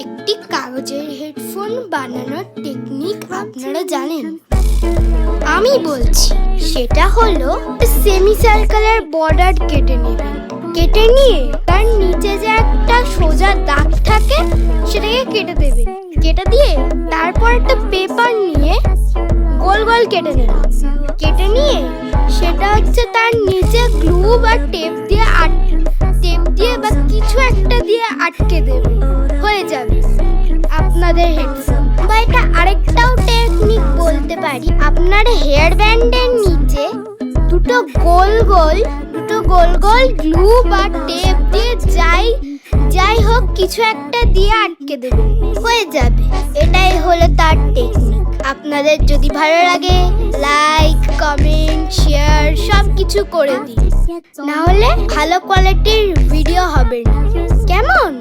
একটি কাগজের হেডফোন বানানোর টেকনিক আপনারা জানেন? আমি বলছি, সেটা হলো সেমি সার্কেলের বর্ডার কেটে নেবেন। কেটে নিয়ে তার নিচে যে একটা সোজা দাগ থাকে সেটাকে কেটে দেবেন। কেটে দিয়ে তারপর একটা পেপার নিয়ে গোল গোল কেটে নেবেন। কেটে নিয়ে সেটা হচ্ছে তার নিচে গ্লু বা টেপ দিয়ে বা কিছু একটা দিয়ে আটকে দেবেন। হয়ে যাবে আপনাদের হেডফোন। বা এটা আরেকটাও টেকনিক বলতে পারি, আপনার হেয়ার ব্যান্ডের নিচে দুটো গোল গোল গ্লু বা টেপ দিয়ে যাই হোক কিছু একটা দিয়ে আটকে দেবেন। হয়ে যাবে। এটাই হলো তার টেকনিক। আপনাদের যদি ভালো লাগে লাইক, কমেন্ট, শেয়ার সব কিছু করে দিন, না হলে ভালো কোয়ালিটির ভিডিও হবে না। কেমন?